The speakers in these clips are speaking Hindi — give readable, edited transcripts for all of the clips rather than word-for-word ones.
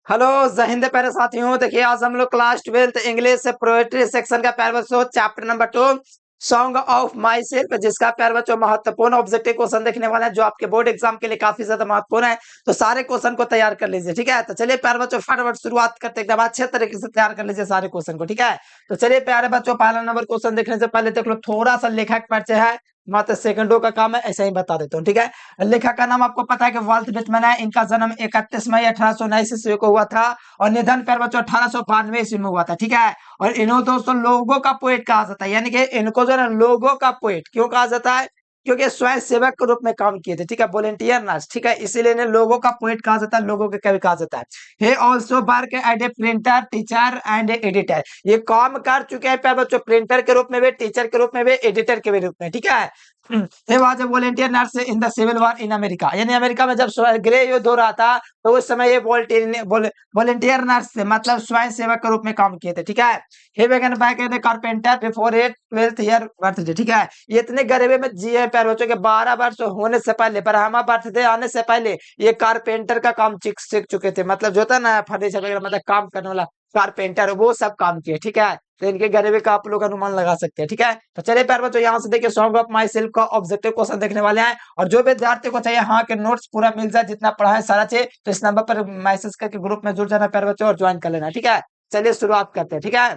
हेलो जय हिंद प्यारे साथियों। देखिए आज हम लोग class 12th English poetry section का प्यारे बच्चों chapter number 2 song of my self, जिसका प्यारे बच्चों महत्वपूर्ण ऑब्जेक्टिव क्वेश्चन देखने वाले हैं जो आपके बोर्ड एग्जाम के लिए काफी ज्यादा महत्वपूर्ण है। तो सारे क्वेश्चन को तैयार कर लीजिए, ठीक है। तो चलिए प्यारे बच्चों फटाफट शुरुआत करते हैं, एकदम अच्छे तरीके से तैयार कर लीजिए सारे क्वेश्चन को, ठीक है। तो चलिए प्यारे बच्चों पहला नंबर क्वेश्चन देखने से पहले देख लो, थोड़ा सा लेखक परिचय है, मात्र सेकंडों का काम है, ऐसे ही बता देता हूँ, ठीक है। लेखक का नाम आपको पता है कि वाल्ट व्हिटमैन है। इनका जन्म 31 मई 1819 ईस्वी को हुआ था और निधन प्यारे बच्चों 1892 ईस्वी में हुआ था, ठीक है। और इन्हों दोस्तों लोगों का पोएट कहा जाता है, यानी कि इनको जो है लोगों का पोएट क्यों कहा जाता है, क्योंकि स्वयं सेवक के रूप में काम किए थे, ठीक है, वॉलेंटियर नर्स, ठीक है, इसीलिए इन्हें लोगों का पोएट कहा जाता है, लोगों के कवि कहा जाता है। He also work as a printer, teacher and editor. ये काम कर चुके हैं प्यारे बच्चों प्रिंटर के रूप में भी, टीचर के रूप में भी, एडिटर के भी रूप में, ठीक है। he was a volunteer nurse in the civil war in America। यानी अमेरिका में जब गृह युद्ध हो रहा था तो उस समय ये वॉलंटियर नर्स थे, मतलब स्वयं सेवक के रूप में काम किए थे, ठीक है। he began back as a carpenter before his 12th year birthday, ठीक है। ये इतने गरीबी में जिए प्यारे बच्चों के 12 वर्ष होने से पहले, ब्रह्मा बर्थडे आने से पहले ये कारपेंटर का काम सीख चुके थे, मतलब जो था ना फर्नीचर वगैरह, मतलब काम करने वाला कारपेंटर, वो सब काम किए, ठीक है। तो इनके गरीबी का आप लोग अनुमान लगा सकते हैं, ठीक है। तो चलिए प्यारे बच्चों यहाँ से देखिए सॉन्ग ऑफ माई सेल्फ का ऑब्जेक्टिव क्वेश्चन देखने वाले हैं, और जो विद्यार्थी को चाहिए हाँ के नोट्स पूरा मिल जाए, जितना पढ़ा है सारा चीज, तो इस नंबर पर मैसेज करके ग्रुप में जुड़ जाना प्यारे बच्चों और ज्वाइन कर लेना, ठीक है। चलिए शुरुआत करते हैं, ठीक है।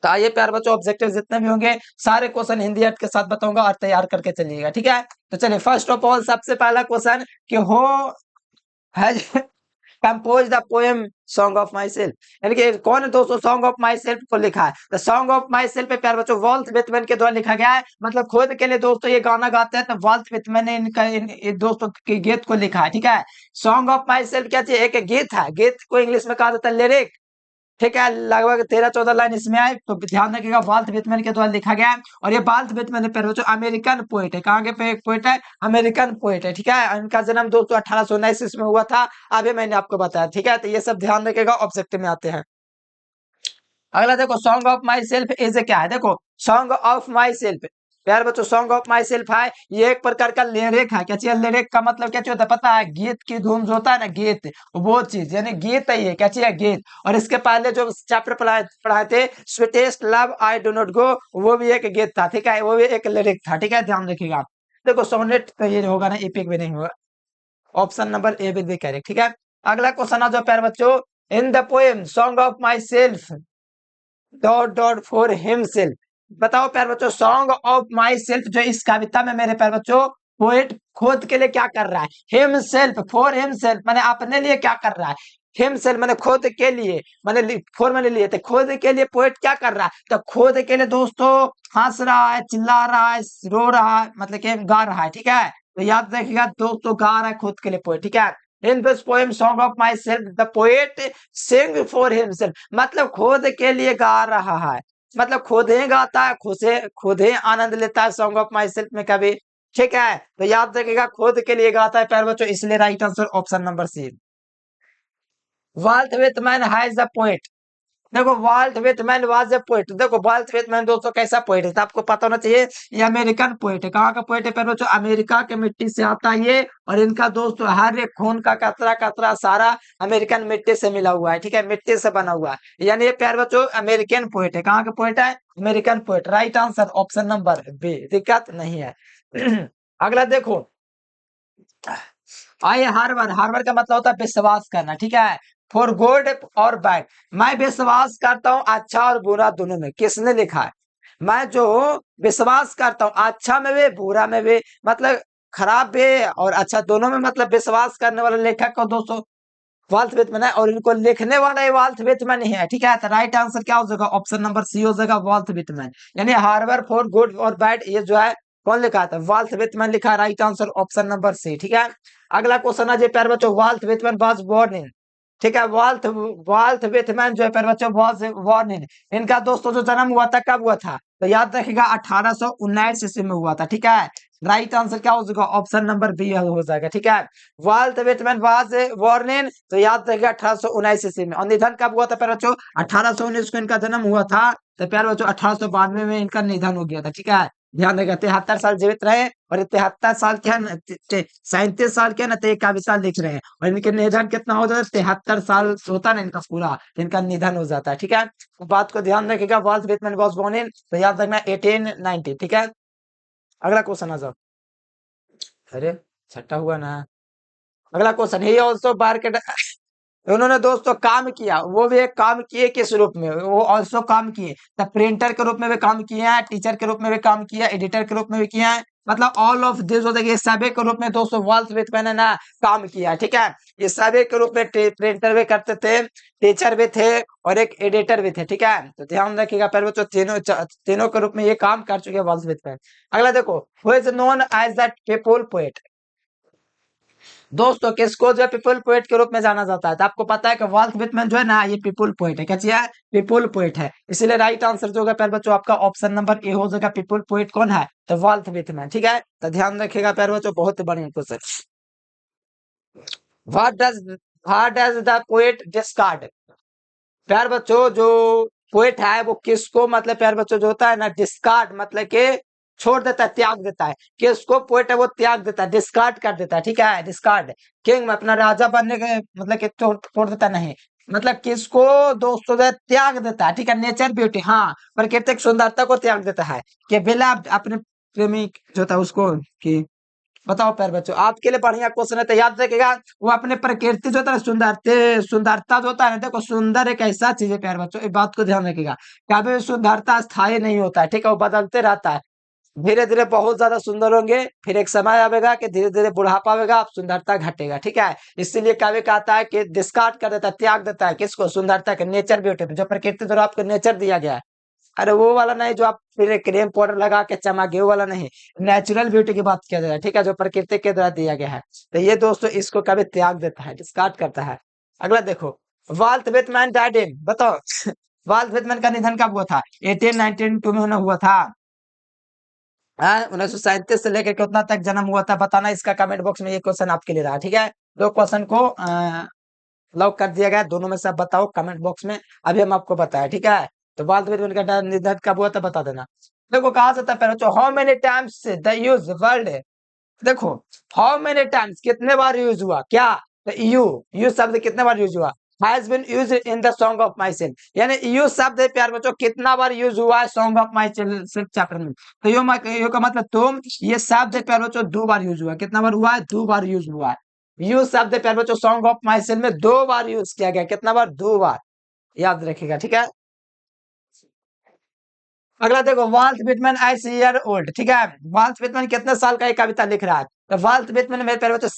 तो आइए प्यारे बच्चों ऑब्जेक्टिव जितने भी होंगे सारे क्वेश्चन हिंदी अर्थ के साथ बताऊंगा और तैयार करके चलिएगा, ठीक है। तो चलिए फर्स्ट ऑफ ऑल सबसे पहला क्वेश्चन कि हो has compose the poem song of myself, यानी कि कौन है दोस्तों सॉन्ग ऑफ माई सेल्फ को लिखा है। तो सॉन्ग ऑफ माई सेल्फ पे प्यारे बच्चों वाल्ट व्हिटमैन के द्वारा लिखा गया है, मतलब खुद के लिए दोस्तों ये गाना गाते हैं, तो वाल्ट व्हिटमैन ने इन दोस्तों के गीत को लिखा है, ठीक है। सॉन्ग ऑफ माई सेल्फ क्या चीज, एक गीत है, गीत को इंग्लिश में कहा जाता है लिरिक, ठीक है। लगभग 13-14 लाइन इसमें आए, तो ध्यान रखिएगा वाल्ट व्हिटमैन के द्वारा लिखा गया है। और ये वाल्ट व्हिटमैन जो अमेरिकन पोएट है, कहाँ के पोएट है, अमेरिकन पोएट है, ठीक है। इनका जन्म दोस्तों 1819 ईस्वी में हुआ था, अभी मैंने आपको बताया, ठीक है। तो ये सब ध्यान रखिएगा, ऑब्जेक्टिव में आते हैं। अगला देखो song of my self is क्या है, देखो सॉन्ग ऑफ माई सेल्फ यार बच्चों सॉन्ग ऑफ माई सेल्फ है, ये एक प्रकार का लिरिक है। क्या चाहिए, लिरिक का मतलब क्या होता है पता है, गीत की धुन जो होता है ना, गीत, वो चीज यानी गीत है ये, क्या चाहिए गीत। और इसके पहले जो चैप्टर पढ़ाए थे sweetest love I do not go, वो भी एक गीत था, ठीक है, वो भी एक लिरिक था, ठीक है, ध्यान रखिएगा। देखो सोनेट तो ये होगा ना, एपिक भी नहीं होगा, option number A will be correct, ठीक है। अगला क्वेश्चन आ जाओ प्यारे बच्चों, in the poem song of my self dot dot for himself, बताओ प्यारे बच्चों सॉन्ग ऑफ माई सेल्फ जो इस कविता में मेरे प्यारे बच्चों पोएट खुद के लिए क्या कर रहा है, हिमसेल्फ फॉर हिमसेल्फ माने अपने लिए क्या कर रहा है, हिमसेल्फ माने खुद के लिए, माने फॉर माने लिए, तो खुद के लिए पोएट क्या कर रहा है, तो खुद के लिए दोस्तों हंस रहा है, चिल्ला रहा है, रो रहा है, मतलब कि गा रहा है, ठीक है। तो याद रखिएगा दोस्तों गा रहा है खुद के लिए पोएट, ठीक है। In this poem song of my self the poet sing for himself, मतलब खुद के लिए गा रहा है, मतलब खुद ही गाता है, खुद ही आनंद लेता है सॉन्ग ऑफ माई सेल्फ में कभी, ठीक है। तो याद रखिएगा खुद के लिए गाता है प्यारे बच्चों, इसलिए right answer option number C. Walt Whitman has the poet, देखो Walt Whitman was a poet, देखो वाल्ट व्हिटमैन दोस्तों कैसा पोएट है, तो आपको पता होना चाहिए ये अमेरिकन पोएट है। कहाँ का पोएट है प्यारे बच्चों, अमेरिका के मिट्टी से आता है ये, और इनका दोस्तों हर एक खून का कतरा कतरा सारा अमेरिकन मिट्टी से मिला हुआ है, ठीक है, मिट्टी से बना हुआ है, यानी ये प्यारे बच्चों अमेरिकन पोएट है। कहाँ का पोएट है, American poet, right answer option number B, दिक्कत नहीं है। अगला देखो, आइए हार्वर्ड, हार्वर्ड का मतलब होता है विश्वास करना, ठीक है। फॉर गुड और बैड, मैं विश्वास करता हूँ अच्छा और बुरा दोनों में, किसने लिखा है, मैं जो विश्वास करता हूँ अच्छा में भी बुरा में भी, मतलब खराब भी और अच्छा दोनों में, मतलब विश्वास करने वाले लेखक को दोस्तों वाल्ट व्हिटमैन है, और इनको लिखने वाला ये वाल्ट व्हिटमैन ही है, ठीक है। तो राइट आंसर क्या हो जाएगा, ऑप्शन नंबर सी हो जाएगा, वाल्ट व्हिटमैन, यानी हार्वर्ड फॉर गुड और बैड ये जो है कौन लिखा था, वाल्ट व्हिटमैन लिखा, right answer option number C, ठीक है। अगला क्वेश्चन है जी प्यारे बच्चों, Walt Whitman was born in, ठीक है, वाल्ट वाल्ट व्हिटमैन जो है प्यारे बच्चों वाज बोर्न इन, इनका दोस्तों जो जन्म हुआ था कब हुआ था, तो याद रखिएगा 1819 ईस्वी में हुआ था, ठीक है। राइट आंसर क्या हो जाएगा, ऑप्शन नंबर बी हो जाएगा, ठीक है। Walt Whitman was born in, तो याद रखिएगा 1819 ईस्वी में, और निधन कब हुआ था प्यारे बच्चों, 1819 को इनका जन्म हुआ था, तो प्यारे बच्चों 1892 में इनका निधन हो गया था, ठीक है। ध्यान रखिएगा 73 साल जीवित रहे और ये 73 साल क्या है 37 साल क्या है ना तो ये कविता लिख रहे हैं और इनके निधन कितना हो जाता है 73 साल होता है ना इनका पूरा तो इनका निधन हो जाता है। ठीक है, तो बात को ध्यान रखिएगा। Walt Whitman was born in तो याद रखना 1890। ठीक है, अगला क्वेश्चन आ जाओ। अरे छठा हुआ ना। अगला क्वेश्चन, ही ऑल्सो मार्केट उन्होंने दोस्तों काम किया, वो भी एक काम किए किस रूप में, वो ऑल्सो काम किए द प्रिंटर के रूप में भी काम किए हैं, टीचर के रूप में भी काम किया, एडिटर के रूप में भी किया है, मतलब ऑल ऑफ दिस हो देखिए सभी के रूप में दोस्तों वाल्ट व्हिटमैन ने ना काम किया। ठीक है, ये सभी के रूप में प्रिंटर भी करते थे, टीचर भी थे और एक एडिटर भी थे। ठीक है, तो ध्यान रखिएगा पहले बच्चों तीनों के रूप में ये काम कर चुके हैं वाल्ट व्हिटमैन। अगला देखो, who is known as the people poet, दोस्तों किसको जो है पीपल पोएट के रूप में जाना जाता है, तो आपको पता है कि वाल्ट व्हिटमैन जो है ना ये पीपल पोएट है। क्या चीज है? पीपल पोएट है। इसीलिए राइट आंसर जो होगा प्यारे बच्चों आपका ऑप्शन नंबर ए हो जाएगा। पीपल पोएट कौन है? तो वाल्ट व्हिटमैन। ठीक है, तो ध्यान रखिएगा प्यारे बच्चों, बहुत बढ़िया question. What does the poet discard, प्यार बच्चों जो पोएट है वो किसको मतलब प्यार बच्चों जो होता है ना डिस्कार्ड मतलब के छोड़ देता है, त्याग देता है। किसको पोएट है वो त्याग देता है, डिस्कार्ड कर देता है। ठीक है, डिस्कार्ड किंग में अपना राजा बनने के मतलब कि छोड़ देता नहीं, मतलब किसको दोस्तों जो है त्याग देता है। ठीक है, नेचर ब्यूटी, हाँ प्राकृतिक सुंदरता को त्याग देता है कि बिना अपने प्रेमी जो था उसको कि बताओ प्यारे बच्चों, आपके लिए बढ़िया क्वेश्चन है तो याद रखिएगा। वो अपने प्रकृति जो होता है सुंदरता जो होता है ना, देखो सुंदर एक ऐसा चीज है प्यारे बच्चों, इस बात को ध्यान रखिएगा। कभी सुंदरता स्थायी नहीं होता है। ठीक है, वो बदलते रहता है। धीरे धीरे बहुत ज्यादा सुंदर होंगे, फिर एक समय आएगा कि धीरे धीरे बुढ़ापा आएगा, आप सुंदरता घटेगा। ठीक है, इसीलिए कभी कहता है कि डिस्कार्ड कर देता है, त्याग देता है किसको? सुंदरता के, नेचर ब्यूटी जो प्रकृति द्वारा आपको नेचर दिया गया है। अरे वो वाला नहीं जो आप फिर क्रीम पाउडर लगा के चमके, वो वाला नहीं, नेचुरल ब्यूटी की बात किया जाए। ठीक है, जो प्रकृति के द्वारा दिया गया है, तो ये दोस्तों इसको कभी त्याग देता है, डिस्कार्ड करता है। अगला देखो, वाल्ट व्हिटमैन डाइड इन, बताओ वाल्ट व्हिटमैन का निधन कब हुआ था? 1892 में उन्हें हुआ था। 1937 से लेकर के उतना तक जन्म हुआ था, बताना। इसका कमेंट बॉक्स में ये क्वेश्चन आपके लिए रहा। ठीक है, दो क्वेश्चन को लॉक कर दिया गया, दोनों में से आप बताओ कमेंट बॉक्स में, अभी हम आपको बताया। ठीक है, तो वाल्ट व्हिटमैन का निधन कब हुआ था बता देना। देखो कहा जाता है पहले तो, how many times the use world, देखो हाउ मेनी टाइम्स कितने बार यूज हुआ, क्या यू शब्द कितने बार यूज हुआ, has been used in the song of myself, यानी यू शब्द है प्यार बच्चों कितना बार यूज हुआ है song of myself chapter में। तो यू का मतलब तुम, ये शब्द है प्यार बच्चों 2 बार यूज हुआ है। कितना बार हुआ है? 2 बार यूज हुआ है। यू शब्द है प्यार बच्चों सॉन्ग ऑफ माई सेल्फ में 2 बार यूज किया गया। कितना बार? 2 बार, याद रखिएगा। ठीक है, अगला देखो, Walt Whitman at year old, ठीक है, वाल्ट व्हिटमैन कितने साल का एक कविता लिख रहा है? तो वाल्ट व्हिटमैन मेरे प्यारे बच्चों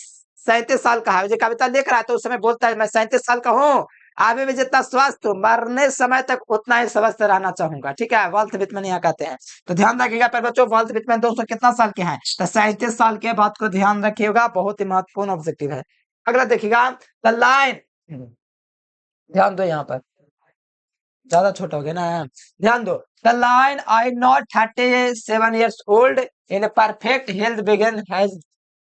37 साल का है। जो कविता लिख रहा है तो उस समय बोलता है मैं 37 साल का हूँ, अभी भी जितना स्वस्थ हूँ, मरने समय तक उतना ही स्वस्थ रहना चाहूंगा। ठीक है, वाल्ट व्हिटमैन यहाँ कहते हैं। तो ध्यान रखिएगा प्यारे बच्चों, वाल्ट व्हिटमैन दोस्तों कितना साल के हैं? तो 37 साल के। बात को ध्यान रखिएगा, बहुत ही महत्वपूर्ण ऑब्जेक्टिव है। अगला देखिएगा, द लाइन, ध्यान दो यहाँ पर, ज्यादा छोटा हो गया ना, ध्यान दो। The line I now 37 years old in perfect health begin has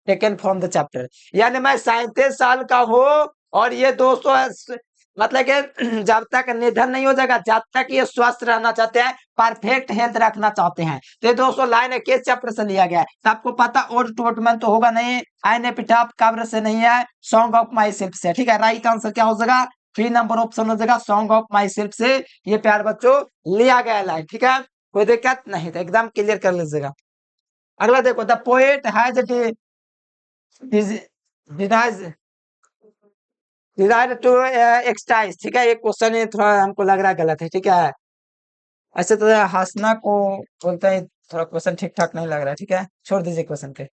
taken from the chapter, यानी मैं 37 साल का हूँ और ये दोस्तों मतलब कि जब तक निधन नहीं हो जाएगा, जब तक ये स्वस्थ रहना चाहते हैं, परफेक्ट हेल्थ रखना चाहते हैं। तो ये दोस्तों लाइन है किस चैप्टर से लिया गया है? तो आपको पता और टोटमैन तो होगा नहीं, आइन एपिटाफ कब्र से नहीं है, सॉन्ग ऑफ माई सेल्फ से। ठीक है, राइट आंसर क्या हो जाएगा? 3 नंबर ऑप्शन हो जाएगा, सॉन्ग ऑफ माई सेल्फ से ये प्यार बच्चों लिया गया लाइन। ठीक है, कोई दिक्कत नहीं, तो एकदम क्लियर कर लीजिएगा। अगला देखो, the poet has denies desire to exercise, ठीक है, ये क्वेश्चन है थोड़ा हमको लग रहा है गलत है। ठीक है, ऐसे तो हंसना को बोलते हैं, थोड़ा क्वेश्चन ठीक ठाक नहीं लग रहा है। ठीक है, छोड़ दीजिए क्वेश्चन के।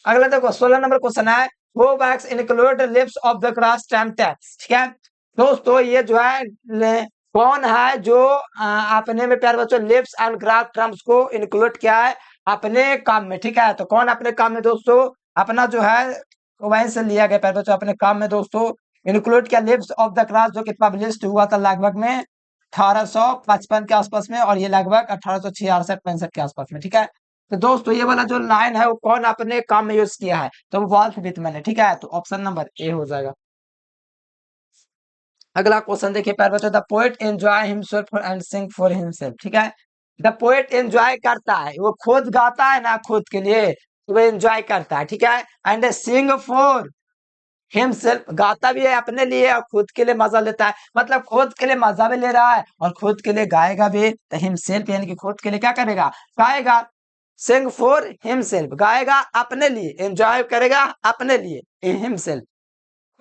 अगला देखो, 16 नंबर क्वेश्चन है, वो backs include lips of the class time tax. ठीक है दोस्तों, ये जो है कौन है जो अपने में प्यार बच्चों लिप्स एंड ग्राफ टर्म्स को इंक्लूड किया है अपने काम में। ठीक है, तो कौन अपने काम में दोस्तों अपना जो है वहीं से लिया गया प्यार बच्चों, अपने काम में दोस्तों इंक्लूड किया लिप्स ऑफ द क्लास, जो कि पब्लिश हुआ था लगभग में 1855 के आसपास में, और ये लगभग 1866-65 के आसपास में। ठीक है, तो दोस्तों ये वाला जो लाइन है वो कौन अपने काम में यूज किया है? तो वो वाल्ट व्हिटमैन है। ठीक है, तो ऑप्शन नंबर ए हो जाएगा। अगला क्वेश्चन देखिए प्यारे बच्चों, the poet enjoy himself and sing for himself. ठीक है, द पोएट एंजॉय करता है, वो खुद गाता है ना खुद के लिए, तो वो एंजॉय करता है, ठीक है। एंड सिंग फॉर हिमसेल्फ, गाता भी है अपने लिए और खुद के लिए मजा लेता है, मतलब खुद के लिए मजा भी ले रहा है और खुद के लिए गाएगा भी, तो हिमसेल्फ यानी कि खुद के लिए क्या करेगा, गाएगा। सिंग फॉर हिमसेल्फ, गाएगा अपने लिए, एंजॉय करेगा अपने लिए, हिमसेल्फ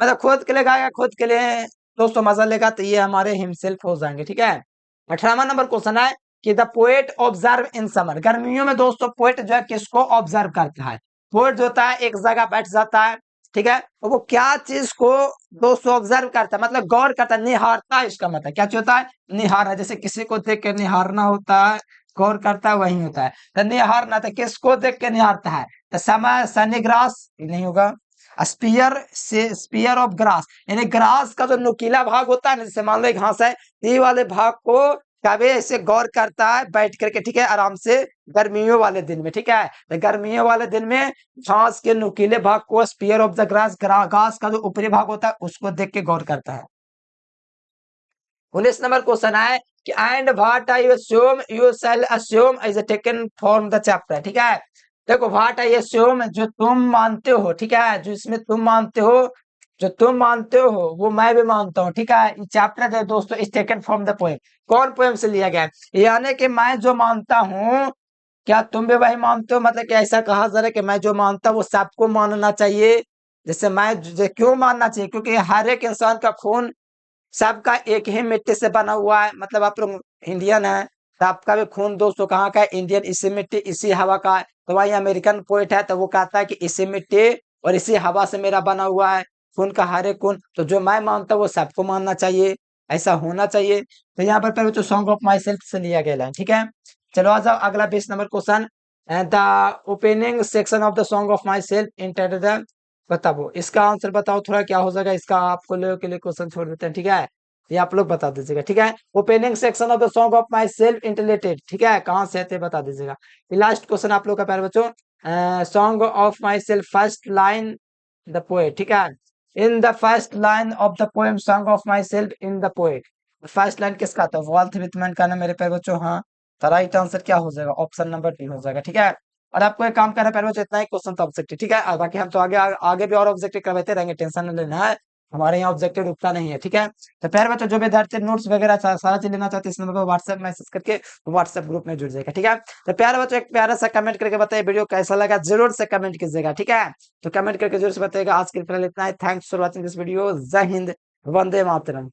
मतलब खुद के लिए गाएगा, खुद के लिए दोस्तों मजा लेगा, तो ये हमारे हिमसेल्फ हो जाएंगे, ठीक है। 18वां नंबर क्वेश्चन है कि the poet observe in summer, गर्मियों में दोस्तों पोएट जो है किसको ऑब्जर्व करता है। पोएट जो होता है एक जगह बैठ जाता है, ठीक है, तो वो क्या चीज को दोस्तों ऑब्जर्व करता है, मतलब गौर करता है, निहारता है, इसका मतलब क्या होता है, निहारना, जैसे किसी को देख के निहारना होता है, गौर करता है वही होता है, तो निहारना, तो किसको देख के निहारता है, तो समय सनी ग्रास नहीं होगा, स्पीयर से स्पीयर ऑफ ग्रास, यानी ग्रास का जो नुकीला भाग होता है ना, जैसे मान लो घास है, ये वाले भाग को कभी ऐसे गौर करता है बैठ करके, ठीक है, आराम से, गर्मियों वाले दिन में, ठीक है, तो गर्मियों वाले दिन में घास के नुकीले भाग को, स्पीयर ऑफ द ग्रास, घास का जो ऊपरी भाग होता है उसको देख के गौर करता है। 19 नंबर क्वेश्चन है कि and what I assume you shall assume is taken from the chapter, ठीक है। देखो व्हाट आई अस्यूम, जो तुम मानते हो, ठीक है, जो इसमें तुम मानते हो, जो तुम मानते हो वो मैं भी मानता हूँ, ठीक है। ये चैप्टर है दोस्तों is taken from the poem, कौन पोएम से लिया गया है, यानी कि मैं जो मानता हूँ क्या तुम भी वही मानते हो, मतलब कि ऐसा कहा जा रहा है कि मैं जो मानता हूँ वो सबको मानना चाहिए। जैसे मैं क्यों मानना चाहिए, क्योंकि हर एक इंसान का खून सबका एक ही मिट्टी से बना हुआ है, मतलब आप लोग इंडियन है, तो आपका भी खून दोस्तों कहाँ का है, इंडियन, इसी मिट्टी इसी हवा का है। तो वही अमेरिकन पोइट है, तो वो कहता है कि इसी मिट्टी और इसी हवा से मेरा बना हुआ है खून का हर एक खून, तो जो मैं मानता हूँ वो सबको मानना चाहिए, ऐसा होना चाहिए। तो यहाँ पर पहले तो सॉन्ग ऑफ माई सेल्फ से लिया गया है, ठीक है। चलो आ जाओ अगला 20 number question, the opening section of the song of my self enter the, बताओ इसका आंसर, बताओ थोड़ा क्या हो जाएगा इसका, आपको लोगों के लिए क्वेश्चन छोड़ देते हैं, ठीक है, ये आप लोग बता दीजिएगा, ठीक है। Opening section of the song of myself entitled, ठीक है, कहाँ से है बता दीजिएगा। लास्ट क्वेश्चन आप लोग का प्यारे बच्चों, song of my self first line the poet, ठीक है, in the first line of the poem song of my self in the poet, first line किसका था, वॉल्ट विटमैन का ना मेरे प्यारे बच्चों, हाँ, तो राइट आंसर क्या हो जाएगा, ऑप्शन नंबर डी हो जाएगा, ठीक है। और आपको एक काम करना है प्यारे बच्चों, इतना ही क्वेश्चन तो ऑब्जेक्टिव, ठीक है, और बाकी हम तो आगे भी और ऑब्जेक्टिव करवाते रहेंगे, टेंशन नहीं लेना है, हमारे यहाँ ऑब्जेक्टिव रुकता नहीं है, ठीक है। तो प्यारे बच्चों जो विद्यार्थी नोट्स वगैरह सारा चीज लेना चाहते हैं इस नंबर पर व्हाट्सएप मैसेज करके व्हाट्सएप ग्रुप में जुड़ जाएगा, ठीक है। तो प्यारे बच्चों एक प्यारा सा कमेंट करके बताइए वीडियो कैसा लगा, जरूर से कमेंट कीजिएगा, ठीक है। तो कमेंट करके जरूर से बताइएगा। आज के लिए इतना ही, thanks for watching this video, जय हिंद, वंदे मातरम।